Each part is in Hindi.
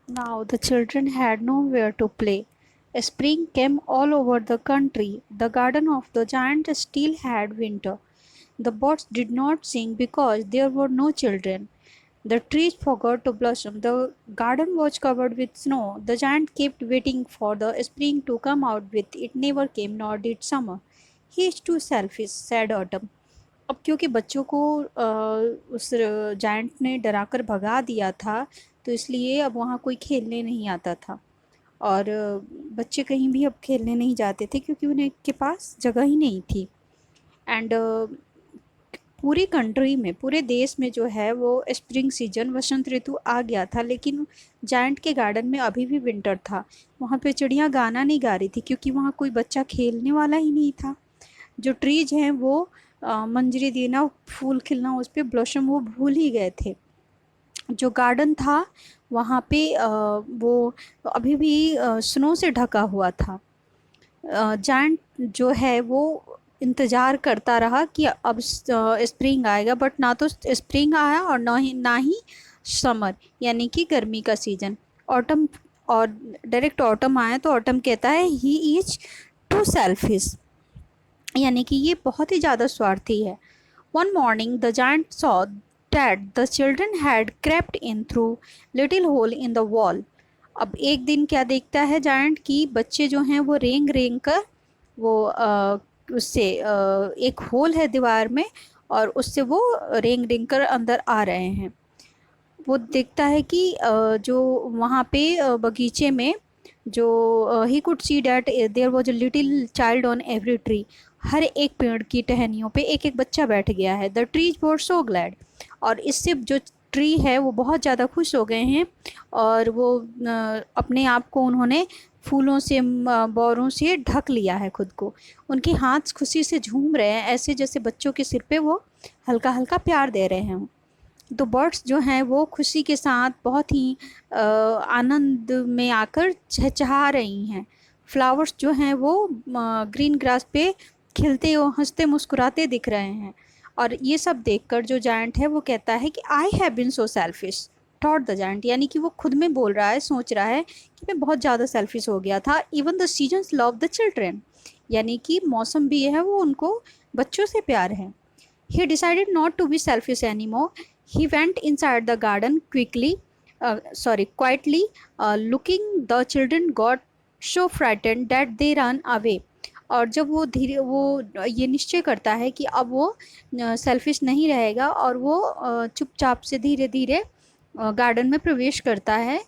Now the children had nowhere to play. Spring came all over the country. The garden of the giant still had winter. The birds did not sing because there were no children. The trees forgot to blossom. The garden was covered with snow. The giant kept waiting for the spring to come out, with it never came, nor did summer. He is too selfish, said Autumn. अब क्योंकि बच्चों को उस जायंट ने डराकर भगा दिया था, तो इसलिए अब वहाँ कोई खेलने नहीं आता था। और बच्चे कहीं भी अब खेलने नहीं जाते थे क्योंकि उन्हें के पास जगह ही नहीं थी। एंड पूरी कंट्री में, पूरे देश में जो है वो स्प्रिंग सीजन, वसंत ऋतु आ गया था, लेकिन जायंट के गार्डन में अभी भी विंटर था। वहाँ पे चिड़ियाँ गाना नहीं गा रही थी क्योंकि वहाँ कोई बच्चा खेलने वाला ही नहीं था। जो ट्रीज हैं वो मंजरी देना, फूल खिलना, उस पर ब्लॉसम वो भूल ही गए थे। जो गार्डन था वहाँ पे वो अभी भी स्नो से ढका हुआ था। जायंट जो है वो इंतज़ार करता रहा कि अब स्प्रिंग आएगा, बट ना तो स्प्रिंग आया और ना ही समर यानी कि गर्मी का सीज़न। ऑटम, और डायरेक्ट ऑटम आया तो ऑटम कहता है ही इज टू सेल्फिश, यानी कि ये बहुत ही ज़्यादा स्वार्थी है। One morning the giant saw that the children had crept in through little hole in the wall. अब एक दिन क्या देखता है जायंट की बच्चे जो हैं वो रेंग रेंग कर वो उससे एक होल है दीवार में, और उससे वो रेंग रेंग कर अंदर आ रहे हैं। वो देखता है कि जो वहाँ पे बगीचे में जो he could see that there was a little child on every tree. हर एक पेड़ की टहनियों पे एक एक बच्चा बैठ गया है। The trees were so glad, और इससे जो ट्री है वो बहुत ज़्यादा खुश हो गए हैं, और वो अपने आप को उन्होंने फूलों से बौरों से ढक लिया है खुद को। उनके हाथ खुशी से झूम रहे हैं, ऐसे जैसे बच्चों के सिर पे वो हल्का हल्का प्यार दे रहे हैं। तो बर्ड्स जो हैं वो खुशी के साथ बहुत ही आनंद में आकर चहचहा रही हैं। फ्लावर्स जो हैं वो ग्रीन ग्रास पे खिलते और हंसते मुस्कुराते दिख रहे हैं। और ये सब देखकर जो जायंट है वो कहता है कि I have been so selfish, thought the giant, यानी कि वो खुद में बोल रहा है, सोच रहा है कि मैं बहुत ज़्यादा सेल्फिश हो गया था। Even the seasons love the children, यानी कि मौसम भी है वो उनको बच्चों से प्यार है। He decided not to be selfish any more. He went inside the garden quietly. Looking, the children got so frightened that they ran away. और जब वो ये निश्चय करता है कि अब वो सेल्फिश नहीं रहेगा, और वो चुपचाप से धीरे धीरे गार्डन में प्रवेश करता है,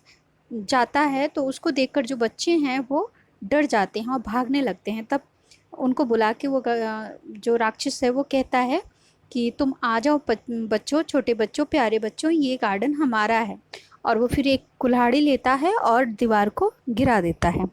जाता है, तो उसको देखकर जो बच्चे हैं वो डर जाते हैं और भागने लगते हैं। तब उनको बुला के वो जो राक्षस है वो कहता है कि तुम आ जाओ बच्चों, छोटे बच्चों, प्यारे बच्चों, ये गार्डन हमारा है। और वो फिर एक कुल्हाड़ी लेता है और दीवार को गिरा देता है।